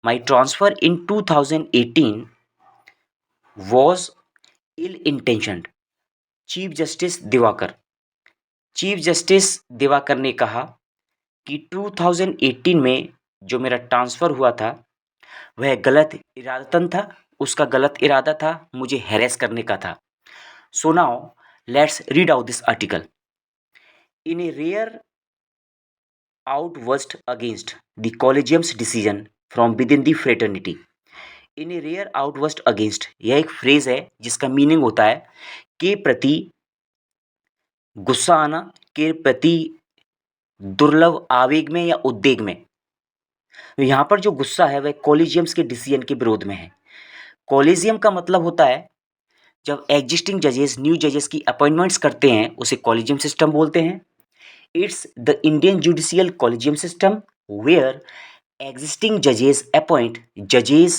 My transfer in 2018 was ill-intentioned. Chief justice Diwakar ने कहा कि 2018 में जो मेरा ट्रांसफ़र हुआ था वह गलत इरादतन था, उसका गलत इरादा था, मुझे हैरेस करने का था. So now let's read out this article. In a rare outburst against the collegium's decision from within the fraternity. In a rare outburst against, यह एक फ्रेज है जिसका मीनिंग होता है के प्रति गुस्सा आना, के प्रति दुर्लभ आवेग में या उद्वेग में. तो यहाँ पर जो गुस्सा है वह कॉलेजियम्स के डिसीजन के विरोध में है. कॉलेजियम का मतलब होता है जब एग्जिस्टिंग जजेस न्यू जजेस की अपॉइंटमेंट्स करते हैं उसे कॉलेजियम सिस्टम बोलते हैं. It's the Indian judicial collegium system where existing judges appoint judges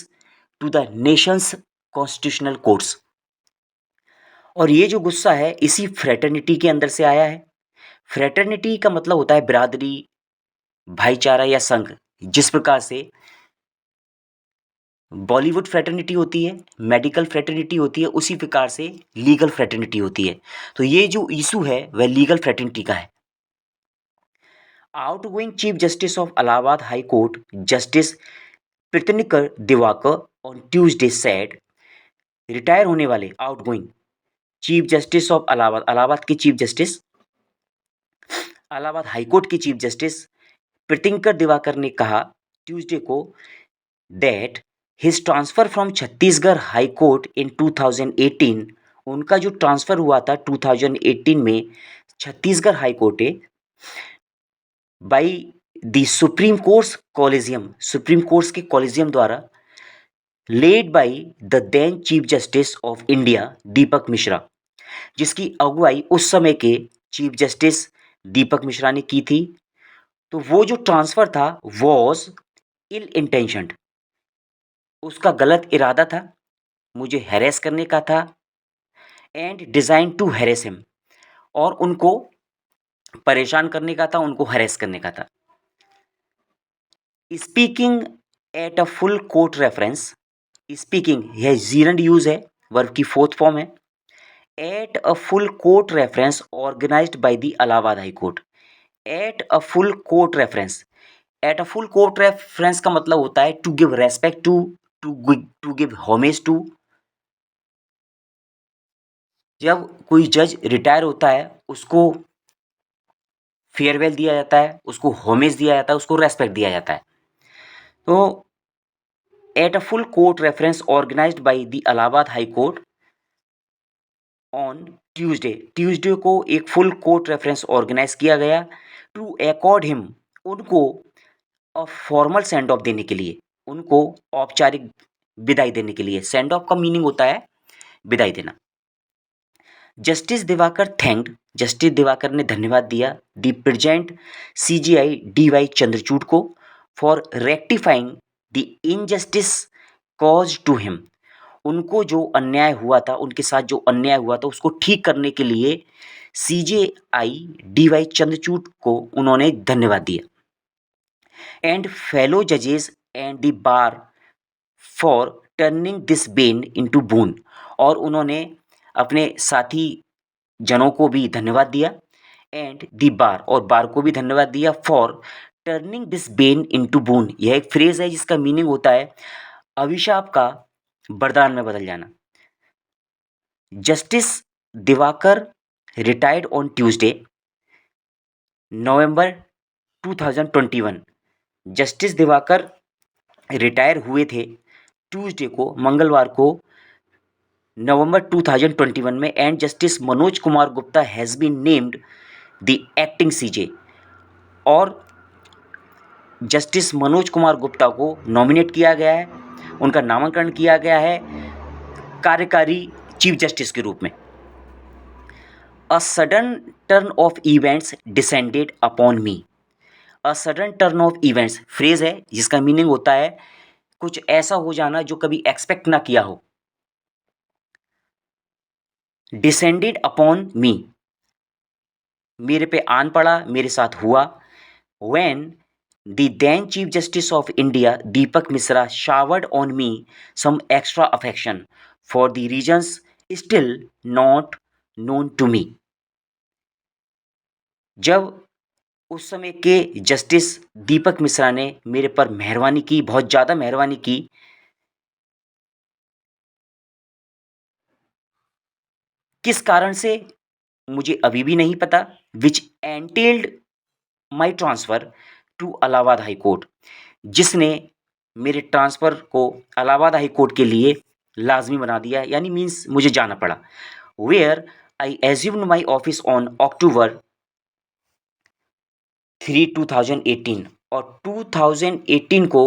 to the nation's constitutional courts. और ये जो गुस्सा है इसी फ्रेटर्निटी के अंदर से आया है. फ्रेटर्निटी का मतलब होता है बिरादरी, भाईचारा या संघ. जिस प्रकार से बॉलीवुड फ्रेटर्निटी होती है, मेडिकल फ्रेटर्निटी होती है, उसी प्रकार से लीगल फ्रेटर्निटी होती है. तो ये जो इशू है वह लीगल फ्रेटर्निटी का है. Outgoing chief justice of Allahabad high court justice Pritinker Diwaker on Tuesday said, retire होने वाले outgoing chief justice of Allahabad, Allahabad के चीफ जस्टिस, इलाहाबाद हाईकोर्ट के चीफ जस्टिस प्रीतिनकर दिवाकर ने कहा ट्यूसडे को that his transfer from Chhattisgarh high court in 2018, उनका जो ट्रांसफर हुआ था 2018 में Chhattisgarh high court by the supreme court's collegium, supreme court's के कॉलेजियम द्वारा, led by the then chief justice of India Dipak Misra, जिसकी अगुवाई उस समय के चीफ जस्टिस दीपक मिश्रा ने की थी. तो वो जो ट्रांसफ़र था वॉज इल इंटेंशनड, उसका गलत इरादा था, मुझे हैरेस करने का था. And design to harass him, और उनको परेशान करने का था, उनको हैरेस करने का था. Speaking at a full court reference, speaking यह जीरंड यूज है, वर्ब की फोर्थ फॉर्म है. At a full court reference organised by the Allahabad high court. At a full court reference, at a full court reference का मतलब होता है to give respect to, to give homage to. जब कोई जज retire होता है उसको फेयरवेल दिया जाता है, उसको होमेज दिया जाता है, उसको रेस्पेक्ट दिया जाता है. तो at a full court reference organised by the Allahabad high court on Tuesday, Tuesday को एक फुल कोर्ट रेफरेंस ऑर्गेनाइज किया गया टू अकॉर्ड हिम, उनको फॉर्मल सेंड ऑफ देने के लिए, उनको औपचारिक विदाई देने के लिए. सेंड ऑफ का मीनिंग होता है विदाई देना. Justice Diwaker thanked, justice Diwakar ने धन्यवाद दिया the present CJI D Y. Chandrachud को for rectifying the injustice caused to him, उनको जो अन्याय हुआ था, उनके साथ जो अन्याय हुआ था उसको ठीक करने के लिए सीजेआई डी.वाई. चंद्रचूड़ को उन्होंने धन्यवाद दिया. एंड फेलो जजेस and the bar for turning this bane into boon, और उन्होंने अपने साथी जनों को भी धन्यवाद दिया. एंड द बार, और बार को भी धन्यवाद दिया for turning this bane into boon. यह एक फ्रेज है जिसका मीनिंग होता है अभिशाप का वरदान में बदल जाना. Justice Diwakar retired on Tuesday November 2021. Justice Diwakar retire हुए थे ट्यूसडे को, मंगलवार को, नवंबर 2021 में. And justice Manoj Kumar Gupta has been named the acting CJ, और जस्टिस मनोज कुमार गुप्ता को नॉमिनेट किया गया है, उनका नामांकन किया गया है कार्यकारी चीफ जस्टिस के रूप में. A sudden turn off events descended upon me. A sudden turn off events phrase है जिसका मीनिंग होता है कुछ ऐसा हो जाना जो कभी एक्सपेक्ट ना किया हो. डिसेंडेड अपॉन मी, मेरे पे आन पड़ा, मेरे साथ हुआ. When The then Chief Justice of India, Deepak Misra, showered on me some extra affection for the reasons still not known to me. जब उस समय के जस्टिस दीपक मिश्रा ने मेरे पर मेहरबानी की, बहुत ज़्यादा मेहरबानी की, किस कारण से मुझे अभी भी नहीं पता, which entailed my transfer to Allahabad high court, जिसने मेरे ट्रांसफ़र को इलाहाबाद हाई कोर्ट के लिए लाज़मी बना दिया, यानी मीन्स मुझे जाना पड़ा। Where I assumed my office on October 3, 2018, और 2018 को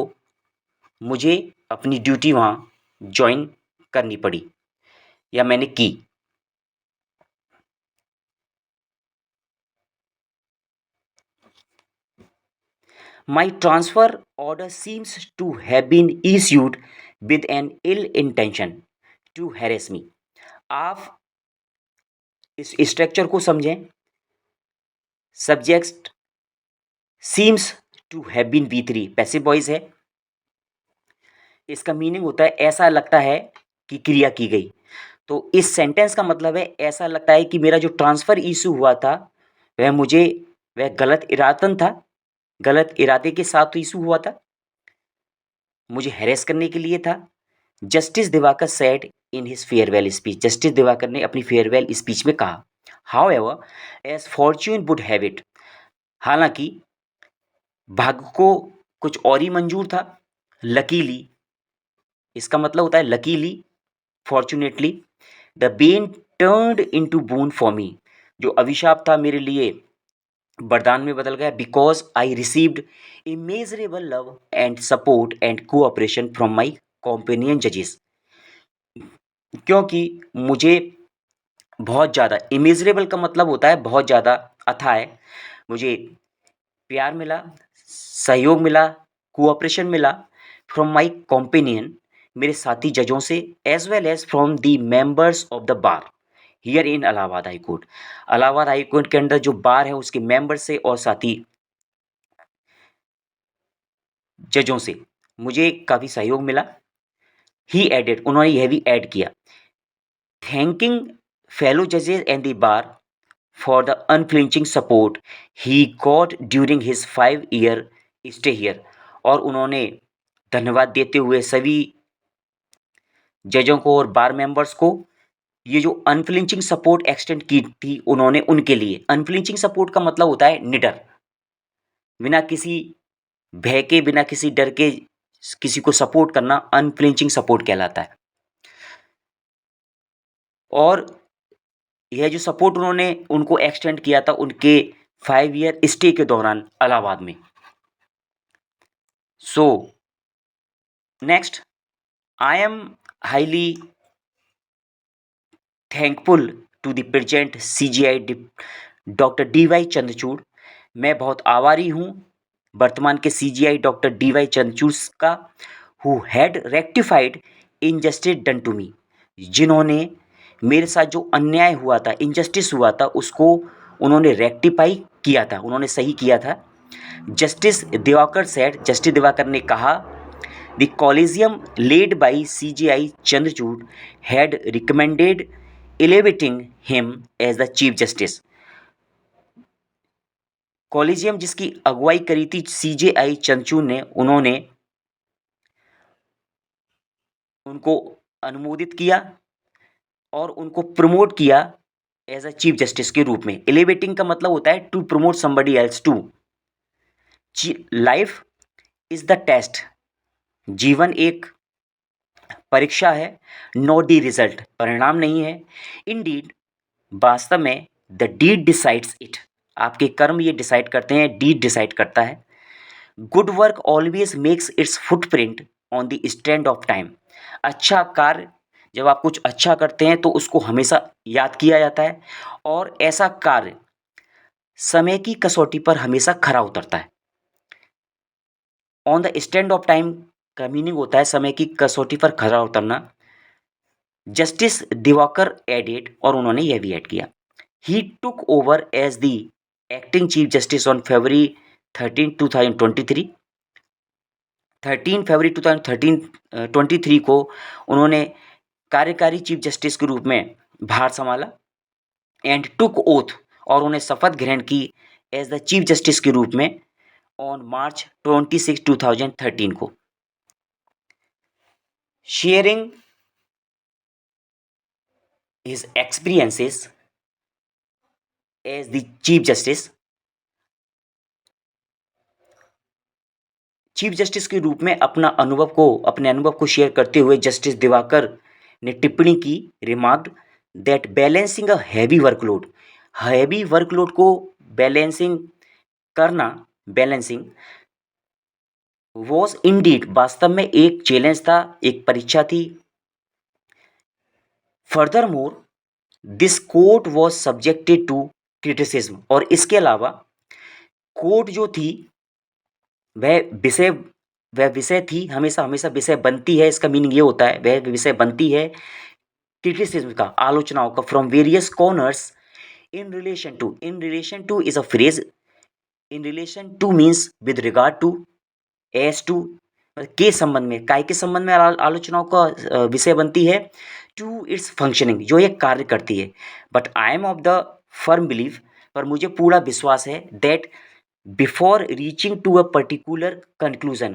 मुझे अपनी ड्यूटी वहाँ जॉइन करनी पड़ी, या मैंने की। My transfer order seems to have been issued with an ill intention to harass me. आप इस स्ट्रक्चर को समझें। Subject seems to have been V3 passive voice है। इसका मीनिंग होता है ऐसा लगता है कि क्रिया की गई। तो इस सेंटेंस का मतलब है ऐसा लगता है कि मेरा जो ट्रांसफ़र इशू हुआ था वह गलत इरादतन था, गलत इरादे के साथ इशू हुआ था, मुझे हैरेस करने के लिए था। Justice Diwakar said in his farewell speech, justice Diwakar ने अपनी फेयरवेल स्पीच में कहा, however as fortune would have it, हालांकि भाग्य को कुछ और ही मंजूर था, लकीली, इसका मतलब होता है luckily, fortunately, the Ben turned into boon for me, जो अभिशाप था मेरे लिए वरदान में बदल गया, because I received immeasurable love and support and cooperation from my companion जजेस, क्योंकि मुझे बहुत ज़्यादा, इमेजरेबल का मतलब होता है बहुत ज़्यादा अथाह, मुझे प्यार मिला, सहयोग मिला, कोऑपरेशन मिला फ्रॉम माई कॉम्पेनियन, मेरे साथी जजों से, as well as from the members of the bar here in Allahabad high court, Allahabad high court के अंदर जो बार है उसके मेंबर से और साथी जजों से मुझे काफ़ी सहयोग मिला। ही एडेड, उन्होंने यह भी ऐड किया, थैंकिंग फेलो जजेस and the bar for the unflinching support he got during his 5 year stay here, और उन्होंने धन्यवाद देते हुए सभी जजों को और बार मेंबर्स को ये जो अनफ्लिंचिंग सपोर्ट एक्सटेंड की थी उन्होंने उनके लिए। अनफ्लिंचिंग सपोर्ट का मतलब होता है निडर, बिना किसी भय के, बिना किसी डर के किसी को सपोर्ट करना अनफ्लिंचिंग सपोर्ट कहलाता है। और यह जो सपोर्ट उन्होंने उनको एक्सटेंड किया था उनके 5 year स्टे के दौरान इलाहाबाद में। So next, I am highly thankful to the present CGI doctor DY Chandrachud, मैं बहुत आभारी हूँ वर्तमान के CGI डॉक्टर DY चंद्रचूड़ का, who had rectified injustice done to me, जिन्होंने मेरे साथ जो अन्याय हुआ था, इनजस्टिस हुआ था, उसको उन्होंने रेक्टिफाई किया था, उन्होंने सही किया था। Justice Diwakar said, justice Diwakar ने कहा, the collegium led by CGI Chandrachud had recommended elevating him as the chief justice, collegium जिसकी अगुवाई करी थी CGI चंद्रचूड़ ने, उन्होंने उनको अनुमोदित किया और उनको प्रमोट किया एज अ चीफ जस्टिस के रूप में। एलिवेटिंग का मतलब होता है to promote somebody else to. Life is the test, जीवन एक परीक्षा है, नॉट द रिजल्ट, परिणाम नहीं है। इंडीड, वास्तव में, द डीड डिसाइड्स इट, आपके कर्म ये डिसाइड करते हैं, डीड डिसाइड करता है। Good work always makes it's footprint on the stand of time, अच्छा कार्य, जब आप कुछ अच्छा करते हैं तो उसको हमेशा याद किया जाता है, और ऐसा कार्य समय की कसौटी पर हमेशा खरा उतरता है। On the stand of time का मीनिंग होता है समय की कसौटी पर खरा उतरना। जस्टिस दिवाकर एडेड, और उन्होंने यह भी ऐड किया, he took over as the acting chief justice on February 13 फरवरी 23 को उन्होंने कार्यकारी चीफ जस्टिस के रूप में भार संभाला एंड टुक ओथ और उन्हें शपथ ग्रहण की एज द चीफ जस्टिस के रूप में ऑन मार्च 26, 2013 को। Sharing his experiences as the chief justice के रूप में अपने अनुभव को शेयर करते हुए जस्टिस दिवाकर ने टिप्पणी की, remarked that balancing a heavy workload को बैलेंसिंग वॉज इंडीड वास्तव में एक चैलेंज था, एक परीक्षा थी। Furthermore this court was subjected to criticism और इसके अलावा कोर्ट जो थी वह विषय थी, हमेशा विषय बनती है, इसका मीनिंग ये होता है वह विषय बनती है क्रिटिसिज्म का, आलोचनाओं का, from various corners in relation to is a phrase, in relation to means with regard to, as to के संबंध में, काय के संबंध में आलोचनाओं का विषय बनती है, टू इट्स फंक्शनिंग जो ये कार्य करती है। But I am of the firm believe, पर मुझे पूरा विश्वास है that before reaching to a particular conclusion,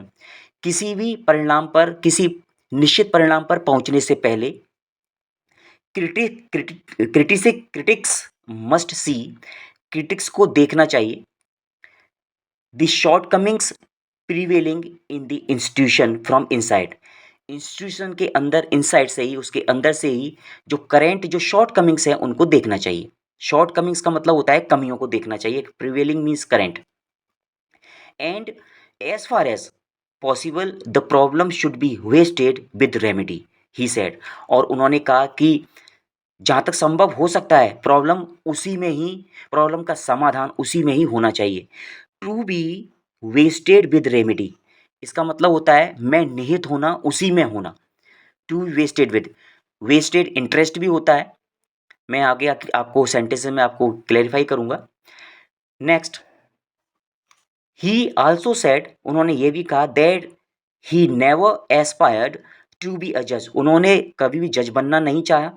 किसी भी परिणाम पर, किसी निश्चित परिणाम पर पहुंचने से पहले क्रिटिक्स मस्ट सी, क्रिटिक्स को देखना चाहिए the shortcomings prevailing in the institution from inside, institution के अंदर, इनसाइड से ही, उसके अंदर से ही जो करेंट जो शॉर्टकमिंग्स हैं उनको देखना चाहिए। शॉर्टकमिंग्स का मतलब होता है कमियों को देखना चाहिए, prevailing means current. And as far as possible the problem should be vested with remedy, he said, और उन्होंने कहा कि जहाँ तक संभव हो सकता है प्रॉब्लम का समाधान उसी में ही होना चाहिए। To be vested with remedy, इसका मतलब होता है मैं निहित होना, उसी में होना। टू वेस्टेड इंटरेस्ट भी होता है, मैं आगे आपको सेंटेंस में आपको क्लैरिफाई करूंगा। नेक्स्ट, ही आल्सो सेड, उन्होंने ये भी कहा that he never aspired to be a जज, उन्होंने कभी भी जज बनना नहीं चाहा,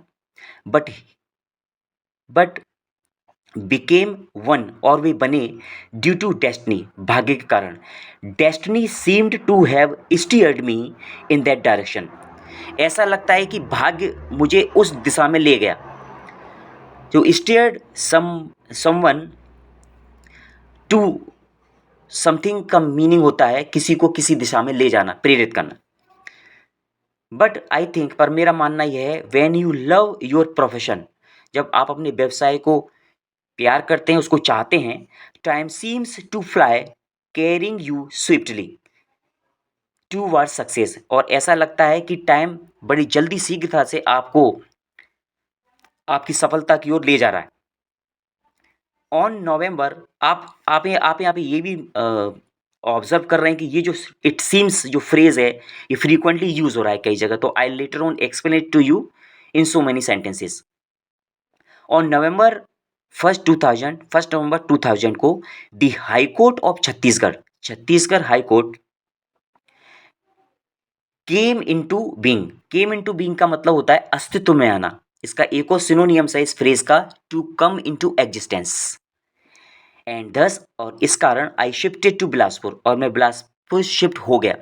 बट बिकेम वन, और वे बने ड्यू टू डेस्टिनी, भाग्य के कारण। Destiny seemed to have steered me in that direction, ऐसा लगता है कि भाग्य मुझे उस दिशा में ले गया। जो स्टीयर्ड समवन टू समथिंग का मीनिंग होता है किसी को किसी दिशा में ले जाना, प्रेरित करना। बट आई थिंक, पर मेरा मानना यह है, when you love your profession, जब आप अपने व्यवसाय को प्यार करते हैं, उसको चाहते हैं, time seems to fly carrying you swiftly towards success, और ऐसा लगता है कि टाइम बड़ी जल्दी शीघ्रता से आपको आपकी सफलता की ओर ले जा रहा है। ऑन नवंबर, आप यहाँ पे ये भी ऑब्जर्व कर रहे हैं कि ये जो इट सीम्स जो फ्रेज है ये फ्रीक्वेंटली यूज हो रहा है कई जगह, तो I later on explain it to you in so many sentences. On November 1 नवंबर 2000 को the high court of Chhattisgarh high court came into being का मतलब होता है अस्तित्व में आना, इसका एक और सिनोनियम्स है इस फ्रेज का, to come into existence. And thus, और इस कारण आई शिफ्टेड टू बिलासपुर, और मैं बिलासपुर शिफ्ट हो गया।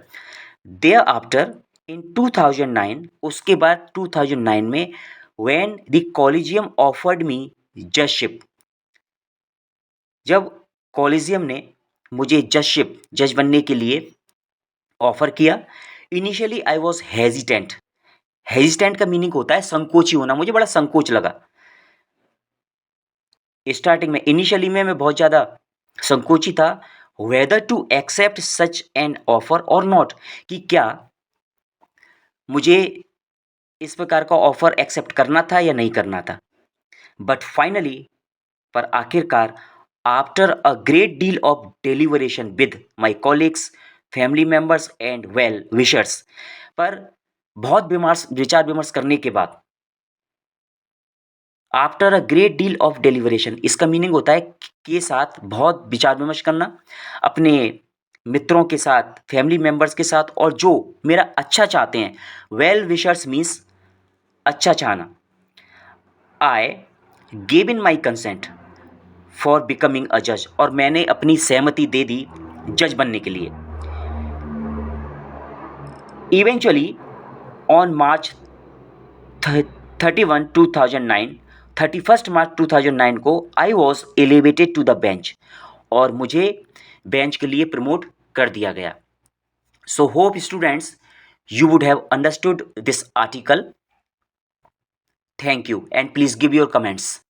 देयर आफ्टर इन 2009, उसके बाद 2009 में when the collegium offered me judgeship, जब कॉलेजियम ने मुझे जज बनने के लिए ऑफर किया। इनिशियली आई वॉज हेजिटेंट का मीनिंग होता है संकोची होना, मुझे बड़ा संकोच लगा स्टार्टिंग में, इनिशियली में मैं बहुत ज़्यादा संकोची था, whether to accept such an offer और नॉट, कि क्या मुझे इस प्रकार का ऑफर एक्सेप्ट करना था या नहीं करना था। बट फाइनली, पर आखिरकार, after a great deal of deliberation with my colleagues, family members and well wishers, पर बहुत विचार विमर्श करने के बाद after a great deal of deliberation, इसका मीनिंग होता है के साथ बहुत विचार विमर्श करना, अपने मित्रों के साथ, फैमिली मेंबर्स के साथ, और जो मेरा अच्छा चाहते हैं, वेल विशर्स मीन्स अच्छा चाहना। I gave in my consent for becoming a जज, और मैंने अपनी सहमति दे दी जज बनने के लिए। इवेंचुअली ऑन मार्च 31 2009 को I was elevated to the bench, और मुझे बेंच के लिए प्रमोट कर दिया गया। So hope students you would have understood this article. Thank you, and please give your comments.